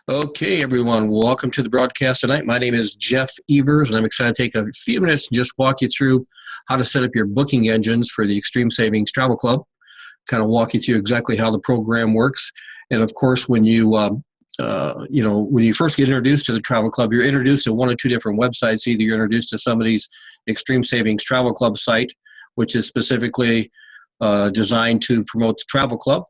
Okay, everyone, welcome to the broadcast tonight. My name is Jeff Evers, and I'm excited to take a few minutes and just walk you through how to set up your booking engines for the Extreme Savings Travel Club, kind of walk you through exactly how the program works. And of course, when you first get introduced to the travel club, you're introduced to one or two different websites. Either you're introduced to somebody's Extreme Savings Travel Club site, which is specifically designed to promote the travel club,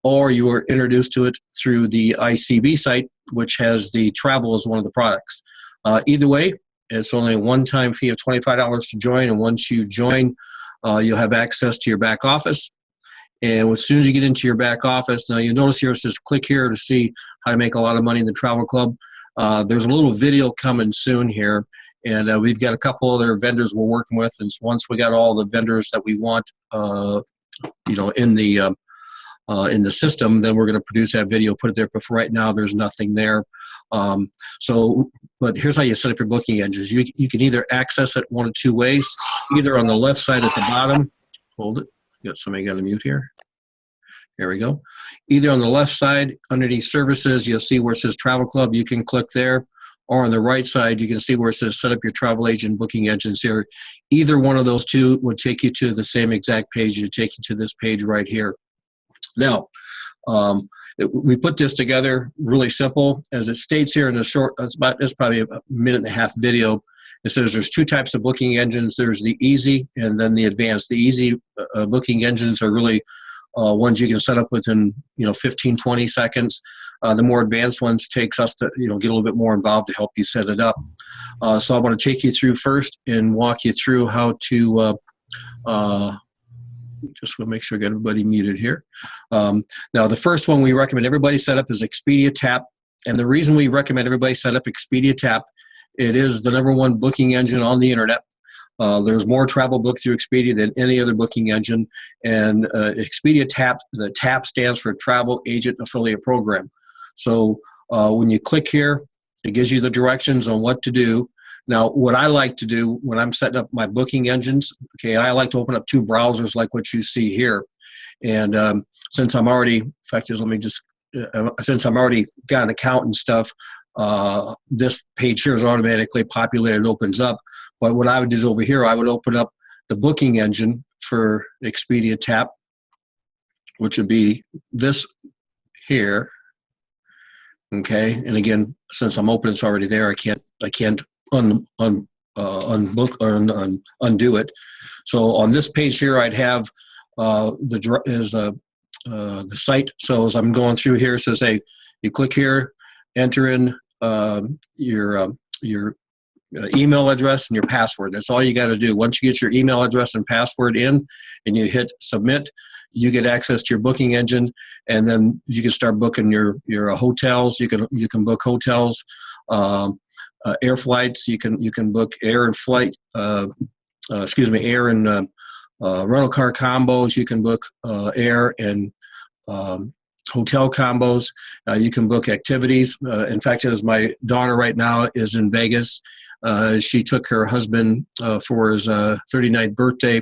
or you were introduced to it through the ICB site, which has the travel as one of the products. Either way, it's only a one-time fee of $25 to join, and once you join, you'll have access to your back office. And as soon as you get into your back office, now you'll notice here it says click here to see how to make a lot of money in the travel club. There's a little video coming soon here, and we've got a couple other vendors we're working with, and once we got all the vendors that we want in the system, then we're going to produce that video, put it there. But for right now, there's nothing there. But here's how you set up your booking engines. You can either access it one of two ways, either on the left side at the bottom. Hold it. Somebody got a mute here. There we go. Either on the left side, underneath services, you'll see where it says Travel Club. You can click there. Or on the right side, you can see where it says set up your travel agent booking engines here. Either one of those two would take you to the same exact page. It would take you to this page right here. Now, we put this together really simple. As it states here in the short, it's probably a minute and a half video. It says there's two types of booking engines. There's the easy and then the advanced. The easy booking engines are really ones you can set up within 15, 20 seconds. The more advanced ones takes us to get a little bit more involved to help you set it up. So I want to take you through first and walk you through how to just want to make sure I got everybody muted here. Now, the first one we recommend everybody set up is Expedia Tap. And the reason we recommend everybody set up Expedia Tap, it is the #1 booking engine on the internet. There's more travel booked through Expedia than any other booking engine. And Expedia Tap, the TAP stands for Travel Agent Affiliate Program. So when you click here, it gives you the directions on what to do. Now, what I like to do when I'm setting up my booking engines, I like to open up two browsers like what you see here. And since I'm already, since I'm already got an account and stuff, this page here is automatically populated, opens up. But what I would do is over here, I would open up the booking engine for Expedia Tap, which would be this here. Okay, and again, since I'm open, it's already there. I can't unbook or undo it. So on this page here, I'd have the site. So as I'm going through here, it says, hey, you click here, enter in your email address and your password. That's all you got to do. Once you get your email address and password in and you hit submit, you get access to your booking engine, and then you can start booking your hotels. You can book hotels, air flights. You can book air and flight. Air and rental car combos. You can book air and hotel combos. You can book activities. In fact, as my daughter right now is in Vegas, she took her husband for his 39th birthday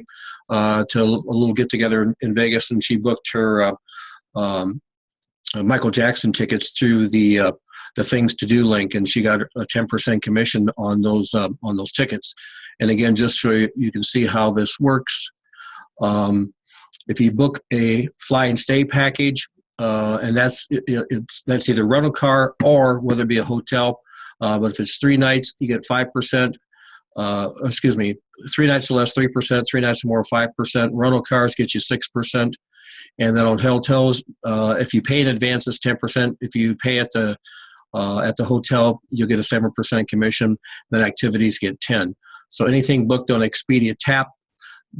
to a little get-together in Vegas, and she booked her Michael Jackson tickets through the Things to Do link, and she got a 10% commission on those tickets. And again, just so you can see how this works, if you book a fly and stay package, and that's either rental car or whether it be a hotel. But if it's 3 nights, you get 5%. 3 nights or less, 3%. 3 nights or more, 5%. Rental cars get you 6%. And then on hotels, if you pay in advance, it's 10%. If you pay at the hotel, you'll get a 7% commission. Then activities get 10%. So anything booked on Expedia Tap,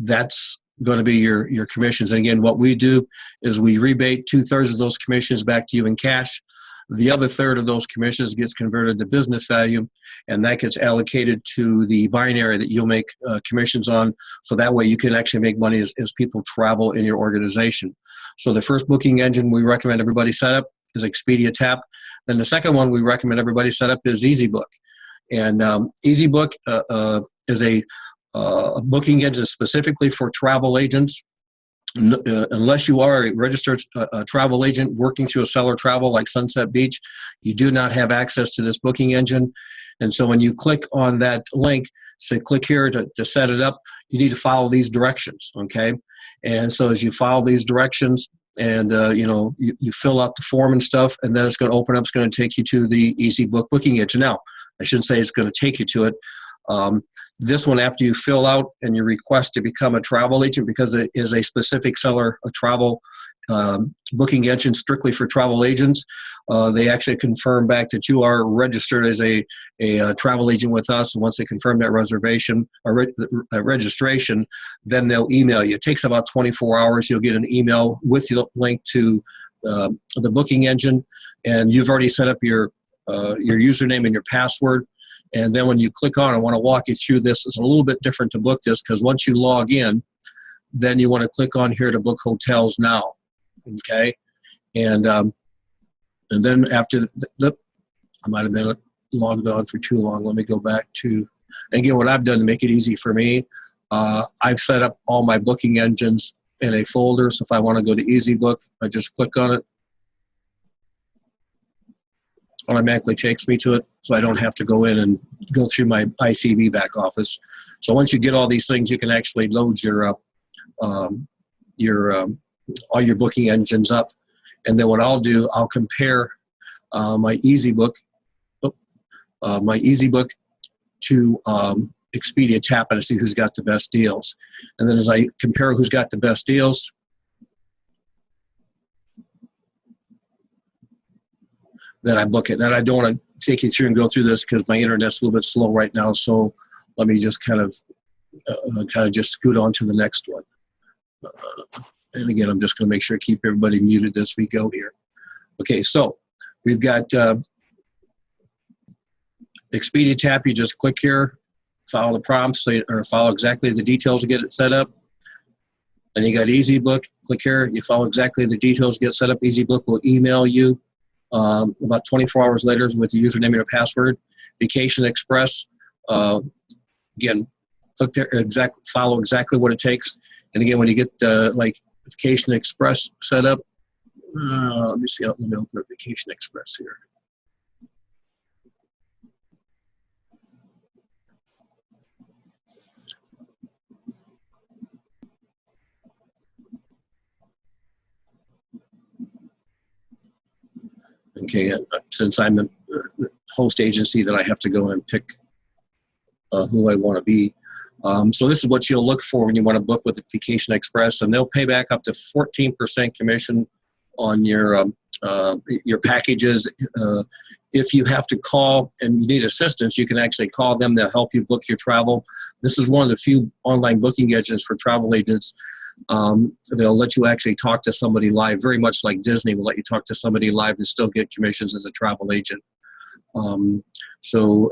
that's going to be your commissions. And again, what we do is we rebate 2/3 of those commissions back to you in cash. The other third of those commissions gets converted to business value, and that gets allocated to the binary that you'll make commissions on. So that way you can actually make money as people travel in your organization. So the first booking engine we recommend everybody set up is Expedia Tap. Then the second one we recommend everybody set up is Easybook. And Easybook is a booking engine specifically for travel agents. Unless you are a registered travel agent working through a seller travel like Sunset Beach, you do not have access to this booking engine. And so when you click on that link, say click here to set it up, you need to follow these directions, okay? And so as you follow these directions and you fill out the form and stuff, and then it's going to open up, it's going to take you to the Easybook booking engine. Now, I shouldn't say it's going to take you to it. This one, after you fill out and you request to become a travel agent, because it is a specific seller, a travel booking engine strictly for travel agents, they actually confirm back that you are registered as a travel agent with us. And once they confirm that reservation or registration, then they'll email you. It takes about 24 hours. You'll get an email with the link to the booking engine, and you've already set up your username and your password. And then when you click on, I want to walk you through this. It's a little bit different to book this, because once you log in, then you want to click on here to book hotels now, okay? And then after, I might have been logged on for too long. Let me go back to, and again, what I've done to make it easy for me, I've set up all my booking engines in a folder. So if I want to go to Easybook, I just click on it. Automatically takes me to it, so I don't have to go in and go through my ICB back office. So once you get all these things, you can actually load all your booking engines up. And then what I'll do, I'll compare my Easybook to Expedia Tap and see who's got the best deals. And then as I compare who's got the best deals, then I book it. And I don't want to take you through and go through this because my internet's a little bit slow right now. So let me just kind of just scoot on to the next one. And again, I'm just going to make sure I keep everybody muted as we go here. Okay, so we've got Expedia Tap. You just click here, follow the prompts, or follow exactly the details to get it set up. And you got Easybook. Click here, you follow exactly the details to get set up. Easybook will email you about 24 hours later with your username and your password. Vacation Express, again, click there, follow exactly what it takes. And again, when you get like Vacation Express set up, let me see, let me open up Vacation Express here. Okay, since I'm the host agency, that I have to go and pick who I want to be. So this is what you'll look for when you want to book with the Vacation Express, and they'll pay back up to 14% commission on your packages. If you have to call and you need assistance, you can actually call them. They'll help you book your travel. This is one of the few online booking engines for travel agents. They'll let you actually talk to somebody live, very much like Disney will let you talk to somebody live and still get commissions as a travel agent. And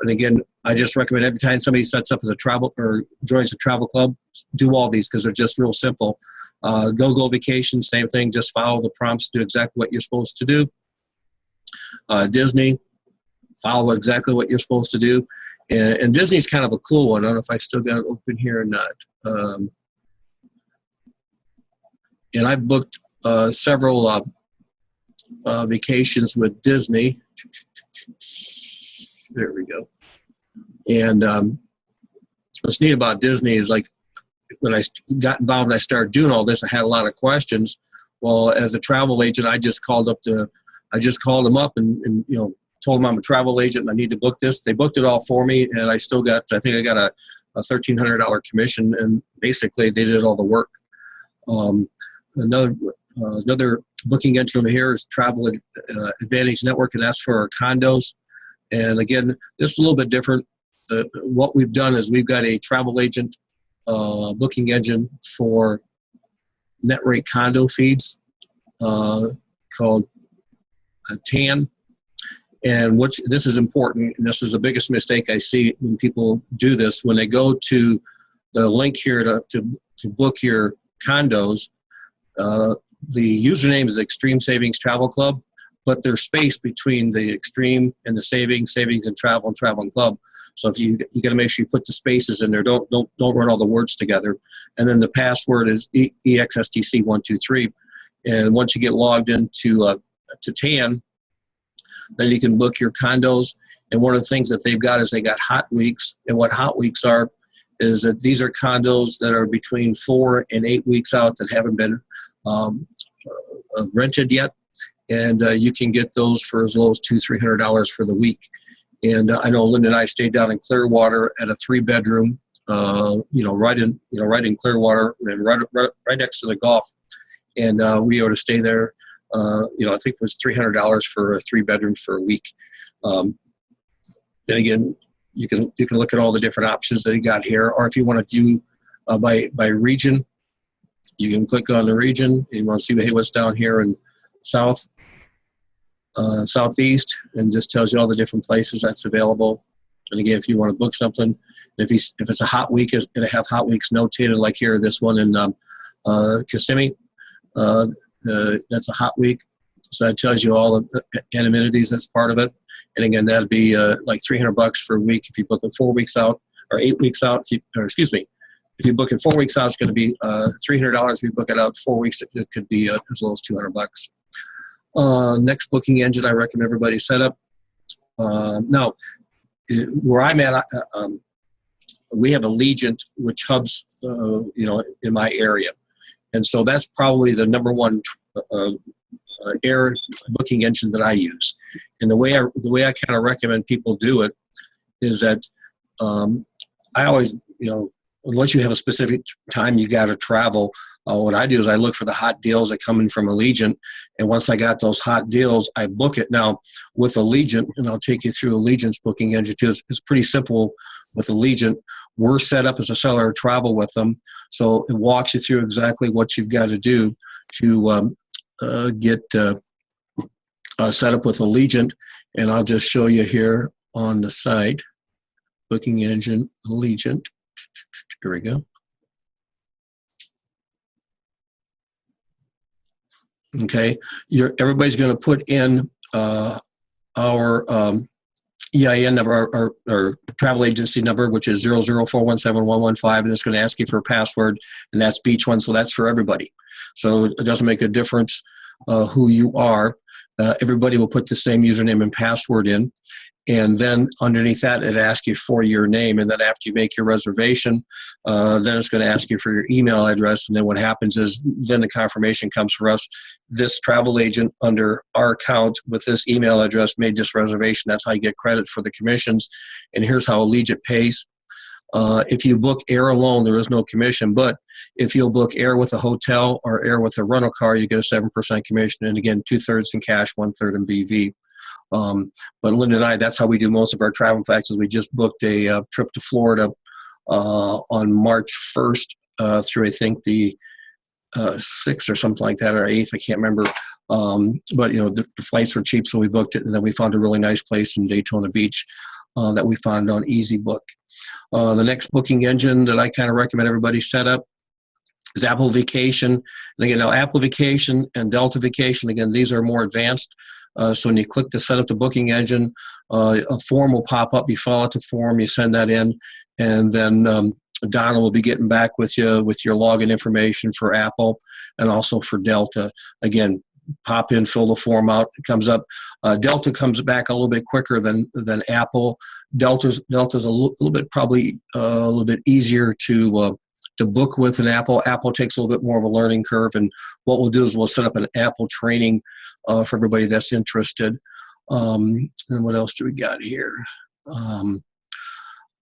again, I just recommend every time somebody sets up as a travel or joins a travel club, do all these because they're just real simple. Go Vacation, same thing, just follow the prompts, do exactly what you're supposed to do. Disney, follow exactly what you're supposed to do. And Disney's kind of a cool one. I don't know if I still got it open here or not. And I've booked several vacations with Disney. There we go. And what's neat about Disney is, like, when I got involved and I started doing all this, I had a lot of questions. Well, as a travel agent, I just called them up and told them I'm a travel agent and I need to book this. They booked it all for me, and I still got, I think I got a $1,300 commission, and basically they did all the work. Another booking engine here is Travel Advantage Network, and that's for our condos. And again, this is a little bit different. What we've done is we've got a travel agent booking engine for net rate condo feeds called TAN. And this is important, and this is the biggest mistake I see when people do this. When they go to the link here to book your condos, the username is Extreme Savings Travel Club, but there's space between the extreme and the savings and travel and club. So if you got to make sure you put the spaces in there. Don't run all the words together. And then the password is EXSTC123. And once you get logged into to TAN, then you can book your condos. And one of the things that they've got is they got hot weeks. And what hot weeks are is that these are condos that are between 4 and 8 weeks out that haven't been rented yet. And you can get those for as low as $200-300 for the week. And I know Linda and I stayed down in Clearwater at a 3-bedroom, right in Clearwater, and right next to the Gulf. And we were to stay there. I think it was $300 for a 3-bedroom for a week. Then again, you can look at all the different options that you got here, or if you want to do by region, you can click on the region. You want to see what's down here in southeast, and just tells you all the different places that's available. And again, if you want to book something, if it's a hot week, it's going to have hot weeks notated, like here, this one in Kissimmee. That's a hot week, so that tells you all the amenities that's part of it. And again, that'd be like $300 for a week if you book it 4 weeks out, or 8 weeks out. If you book it 4 weeks out, it's going to be $300. If you book it out 4 weeks, it could be as low as $200. Next booking engine I recommend everybody set up. Now, where I'm at, we have Allegiant, which hubs, in my area. And so that's probably the number one air booking engine that I use. And the way I kind of recommend people do it is that I always, unless you have a specific time you got to travel, what I do is I look for the hot deals that come in from Allegiant, and once I got those hot deals, I book it. Now, with Allegiant, and I'll take you through Allegiant's booking engine too, it's pretty simple with Allegiant. We're set up as a seller of travel with them, so it walks you through exactly what you've got to do to get set up with Allegiant, and I'll just show you here on the site, booking engine, Allegiant. Here we go. Okay, everybody's going to put in our EIN number, our travel agency number, which is 004171115, and it's going to ask you for a password, and that's Beach One, so that's for everybody. So it doesn't make a difference who you are. Everybody will put the same username and password in, and then underneath that, it asks you for your name, and then after you make your reservation, then it's going to ask you for your email address, and then what happens is then the confirmation comes for us. This travel agent under our account with this email address made this reservation. That's how you get credit for the commissions, and here's how Allegiant pays. If you book air alone, there is no commission, but if you'll book air with a hotel or air with a rental car, you get a 7% commission, and again, 2/3 in cash, 1/3 in BV. But Linda and I, that's how we do most of our travel. In fact, is we just booked a trip to Florida on March 1st through, I think, the 6th or something like that, or 8th, I can't remember. But the flights were cheap, so we booked it, and then we found a really nice place in Daytona Beach that we found on Easybook. The next booking engine that I kind of recommend everybody set up is Apple Vacation. And again, now Apple Vacation and Delta Vacation, again, these are more advanced. So when you click to set up the booking engine, a form will pop up. You fill out the form, you send that in, and then Donna will be getting back with you with your login information for Apple and also for Delta. Again, pop in, fill the form out, it comes up. Delta comes back a little bit quicker than Apple. Delta's a little bit, probably a little bit easier to book with an Apple. Apple takes a little bit more of a learning curve, and what we'll do is we'll set up an Apple training for everybody that's interested. And what else do we got here?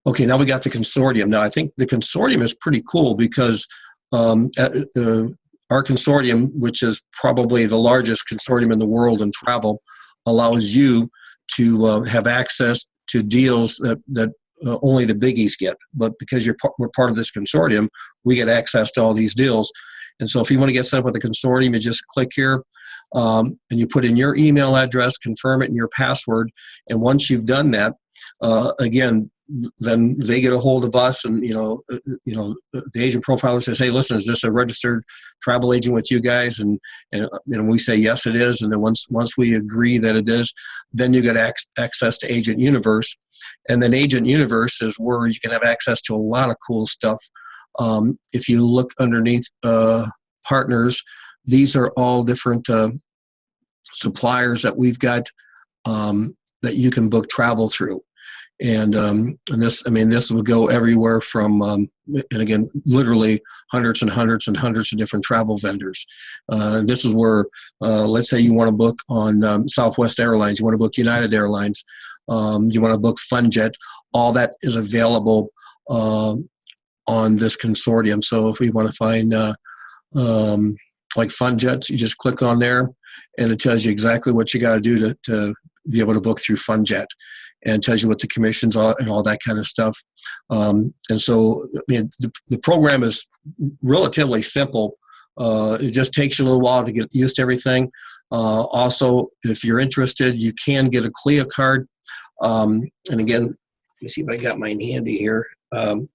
Okay, now we got the Consortium. Now I think the Consortium is pretty cool because our consortium, which is probably the largest consortium in the world in travel, allows you to have access to deals that only the biggies get. But because we're part of this consortium, we get access to all these deals. And so if you want to get set up with a consortium, you just click here and you put in your email address, confirm it, and your password. And once you've done that, again, then they get a hold of us, and the agent profiler says, hey, listen, is this a registered travel agent with you guys? And we say yes, it is. And then once we agree that it is, then you get access to Agent Universe. And then Agent Universe is where you can have access to a lot of cool stuff. If you look underneath partners, these are all different suppliers that we've got that you can book travel through. And this will go everywhere from, and again, literally hundreds and hundreds and hundreds of different travel vendors. This is where, let's say you want to book on Southwest Airlines, you want to book United Airlines, you want to book FunJet, all that is available on this consortium. So if we want to find like FunJet, you just click on there, and it tells you exactly what you got to do to be able to book through FunJet, and tells you what the commissions are and all that kind of stuff. And so the program is relatively simple. It just takes you a little while to get used to everything. Also, if you're interested, you can get a CLIA card. And again, let me see if I got mine handy here. And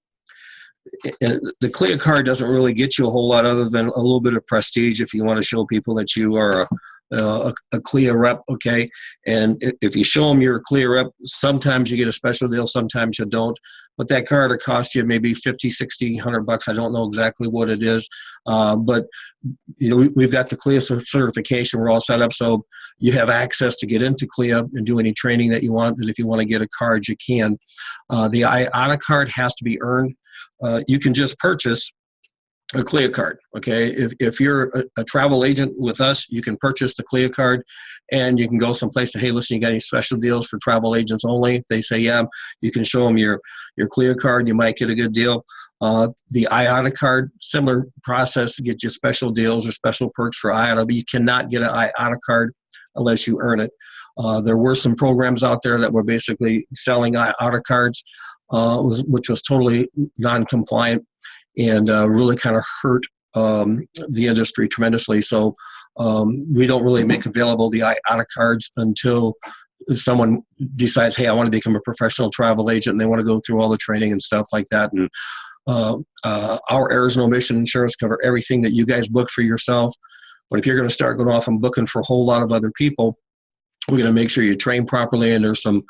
the CLIA card doesn't really get you a whole lot other than a little bit of prestige if you want to show people that you are a CLIA rep, okay? And if you show them you're a CLIA rep, sometimes you get a special deal, sometimes you don't. But that card will cost you maybe 50, 60, 100 bucks. I don't know exactly what it is. But we've got the CLIA certification. We're all set up so you have access to get into CLIA and do any training that you want. And if you want to get a card, you can. The IATA card has to be earned. You can just purchase a CLIA card, okay? If you're a travel agent with us, you can purchase the CLIA card, and you can go someplace and, hey, listen, you got any special deals for travel agents only? If they say, yeah, you can show them your CLIA card, you might get a good deal. The IATA card, similar process to get you special deals or special perks for IATA, but you cannot get an IATA card unless you earn it. There were some programs out there that were basically selling IATA cards, which was totally non-compliant, and really kind of hurt the industry tremendously. So we don't really make available the IATA cards until someone decides, hey, I want to become a professional travel agent, and they want to go through all the training and stuff like that. And our errors and omission insurance cover everything that you guys book for yourself. But if you're going to start going off and booking for a whole lot of other people, we're going to make sure you train properly, and there's some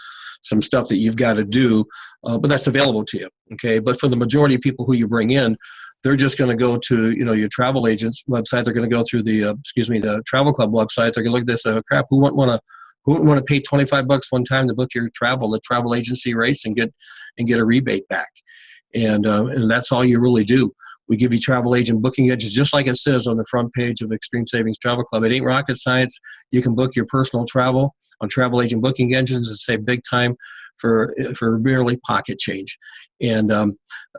stuff that you've got to do, but that's available to you, okay? But for the majority of people who you bring in, they're just going to go to your travel agent's website. They're going to go through the travel club website. They're going to look at this. Crap, who wouldn't want to pay $25 one time to book your travel, the travel agency rates, and get a rebate back? And that's all you really do. We give you travel agent booking edges, just like it says on the front page of Extreme Savings Travel Club. It ain't rocket science. You can book your personal travel on travel agent booking engines and save big time for merely pocket change. And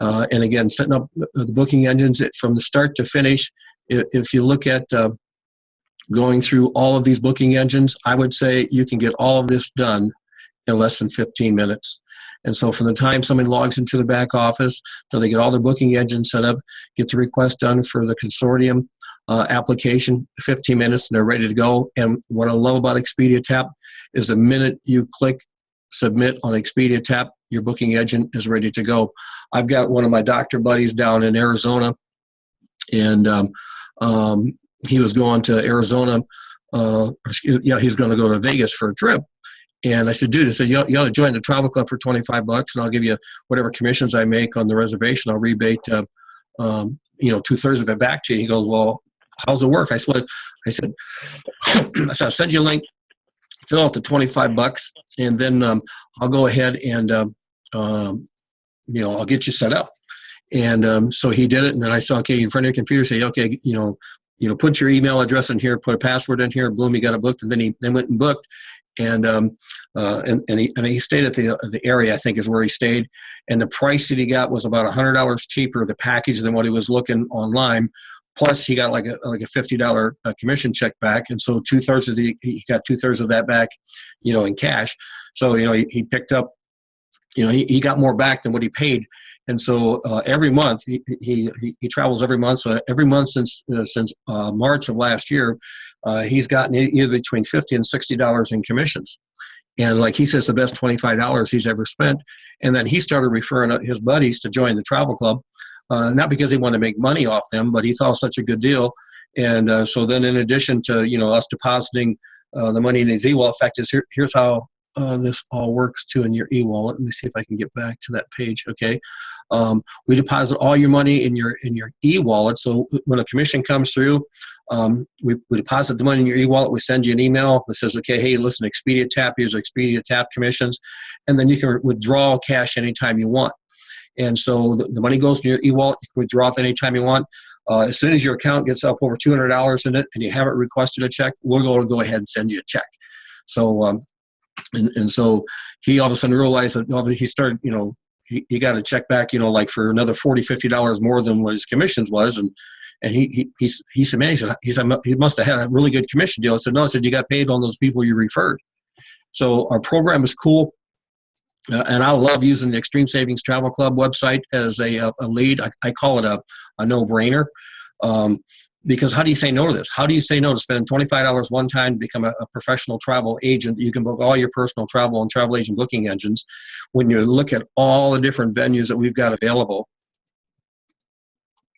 again, setting up the booking engines from the start to finish. If you look at going through all of these booking engines, I would say you can get all of this done in less than 15 minutes. And so from the time somebody logs into the back office till they get all their booking engines set up, get the request done for the consortium application, 15 minutes, and they're ready to go. And what I love about Expedia Tap is the minute you click submit on Expedia Tap, your booking agent is ready to go. I've got one of my doctor buddies down in Arizona, and he was going to Arizona. He's going to go to Vegas for a trip. And I said, dude, you ought to join the travel club for $25, and I'll give you whatever commissions I make on the reservation. I'll rebate, 2/3 of it back to you. He goes, well, how's it work? I said, I'll send you a link, fill out the $25, and then I'll go ahead and, I'll get you set up. And so he did it, and then I saw, okay, in front of your computer, say, okay, put your email address in here, put a password in here, boom, you got it booked, and then he went and booked. And he stayed at the area, I think is where he stayed, and the price that he got was about $100 cheaper, the package, than what he was looking online. Plus, he got like a $50 commission check back, and so he got 2/3 of that back, in cash. So he picked up, he got more back than what he paid. And so every month he travels every month. So every month since March of last year, he's gotten either between $50 and $60 in commissions. And like he says, the best $25 he's ever spent. And then he started referring his buddies to join the travel club, not because he wanted to make money off them, but he thought it was such a good deal. And so then in addition to, us depositing the money in his e-wallet, in fact, here's how this all works too in your e-wallet. Let me see if I can get back to that page. Okay. We deposit all your money in your e-wallet. So when a commission comes through, we deposit the money in your e-wallet. We send you an email that says, okay, hey, listen, Expedia Tap, here's Expedia Tap commissions. And then you can withdraw cash anytime you want. And so the money goes to your e-wallet. You can withdraw it anytime you want. As soon as your account gets up over $200 in it and you haven't requested a check, we're going to go ahead and send you a check. So, and so he all of a sudden realized that he started, he got a check back, like for another $40, $50 more than what his commissions was. And he said, man, he must have had a really good commission deal. I said, no, I said, you got paid on those people you referred. So our program is cool. And I love using the Extreme Savings Travel Club website as a lead. I call it a no-brainer. Because how do you say no to this? How do you say no to spending $25 one time to become a professional travel agent? You can book all your personal travel and travel agent booking engines. When you look at all the different venues that we've got available,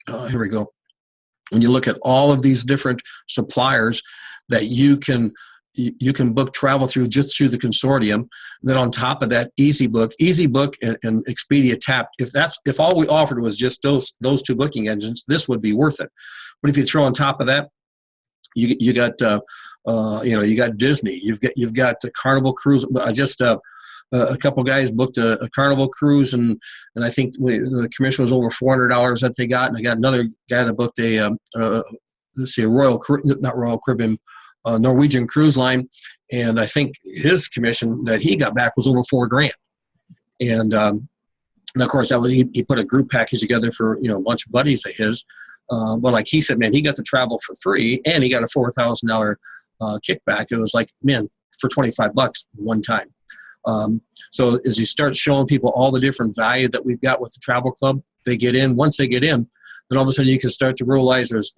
here we go. When you look at all of these different suppliers that you can book travel through just through the consortium, then on top of that, Easybook and Expedia Tap, if all we offered was just those two booking engines, this would be worth it. But if you throw on top of that, you got you got Disney, you've got the Carnival Cruise. I just a couple guys booked a Carnival cruise, and I think the commission was over $400 that they got, and I got another guy that booked a Norwegian cruise line, and I think his commission that he got back was over $4,000. And of course he put a group package together for a bunch of buddies of his. But like he said, man, he got to travel for free, and he got a $4,000 kickback. It was like, man, for $25 one time. So as you start showing people all the different value that we've got with the travel club, they get in. Once they get in, then all of a sudden you can start to realize there's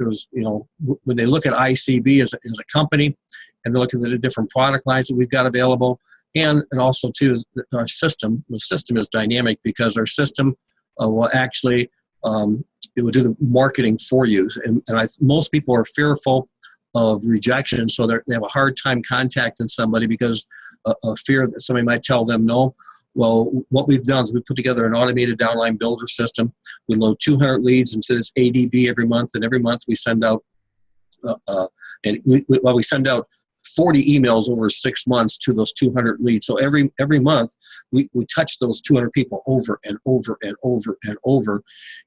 when they look at ICB as a company, and they're looking at the different product lines that we've got available, and also too is our system. The system is dynamic because our system will actually it will do the marketing for you. And most people are fearful of rejection, so they have a hard time contacting somebody because of fear that somebody might tell them no. Well, what we've done is we put together an automated downline builder system. We load 200 leads into this ADB every month, and every month we send out we send out 40 emails over 6 months to those 200 leads. So every month we touch those 200 people over and over and over and over.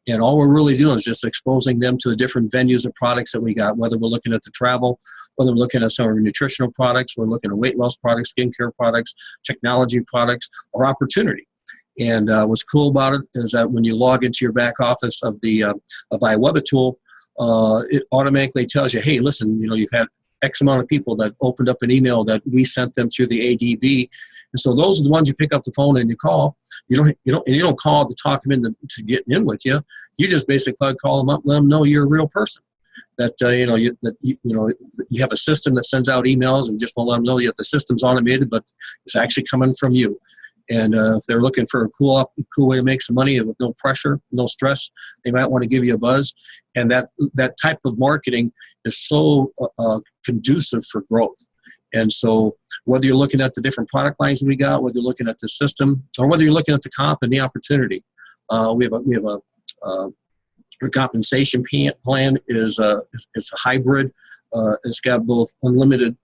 And all we're really doing is just exposing them to the different venues and products that we got, whether we're looking at the travel, whether we're looking at some of our nutritional products, we're looking at weight loss products, skincare products, technology products, or opportunity. And what's cool about it is that when you log into your back office of the of iWebit tool, it automatically tells you, hey, listen, you've had X amount of people that opened up an email that we sent them through the ADB, and so those are the ones you pick up the phone and you call. You don't call to talk them into getting in with you. You just basically call them up, let them know you're a real person. That you have a system that sends out emails, and just want to let them know that the system's automated, but it's actually coming from you. And if they're looking for a cool way to make some money with no pressure, no stress, they might want to give you a buzz. And that type of marketing is so conducive for growth. And so whether you're looking at the different product lines we got, whether you're looking at the system, or whether you're looking at the comp and the opportunity, we have a compensation plan is it's a hybrid. It's got both unlimited,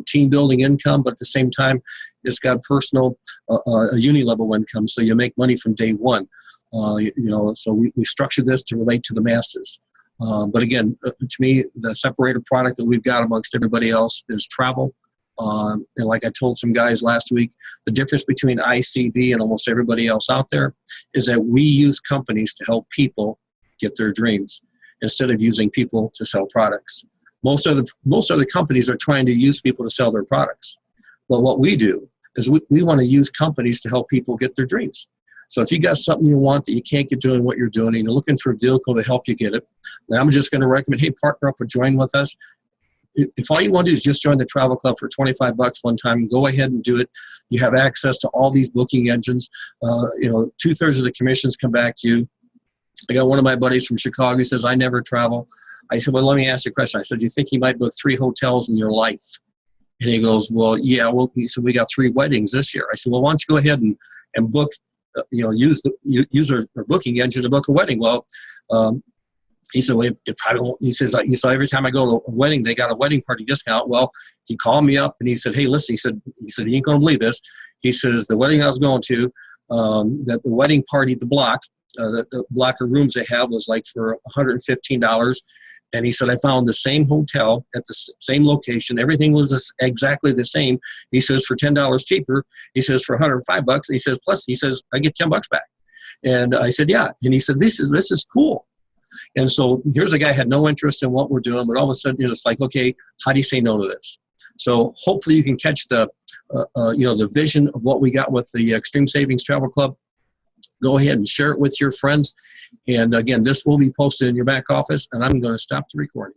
team building income, but at the same time, it's got personal, a uni-level income. So you make money from day one. So we structured this to relate to the masses. But again, to me, the separated product that we've got amongst everybody else is travel. And like I told some guys last week, the difference between ICB and almost everybody else out there is that we use companies to help people get their dreams instead of using people to sell products. Most other companies are trying to use people to sell their products. But what we do is we want to use companies to help people get their dreams. So if you got something you want that you can't get doing what you're doing, and you're looking for a vehicle to help you get it, then I'm just going to recommend, hey, partner up or join with us. if all you want to do is just join the travel club for $25 one time, go ahead and do it. You have access to all these booking engines. 2/3 of the commissions come back to you. I got one of my buddies from Chicago. He says, I never travel. I said, well, let me ask you a question. I said, do you think you might book 3 hotels in your life? And he goes, well, yeah. Well, he said, we got 3 weddings this year. I said, well, why don't you go ahead and book, use our booking engine to book a wedding. Well, he said, well, if I don't, he says, every time I go to a wedding, they got a wedding party discount. Well, he called me up and he said, hey, listen, he said, you ain't going to believe this. He says, the wedding I was going to, that the wedding party, the block of rooms they have was like for $115. And he said, I found the same hotel at the same location. Everything was exactly the same. He says, for $10 cheaper. He says, for $105. He says, plus, he says, I get $10 back. And I said, yeah. And he said, this is cool. And so here's a guy who had no interest in what we're doing, but all of a sudden it's like, okay, how do you say no to this? So hopefully you can catch the vision of what we got with the Extreme Savings Travel Club. Go ahead and share it with your friends. And again, this will be posted in your back office, and I'm going to stop the recording.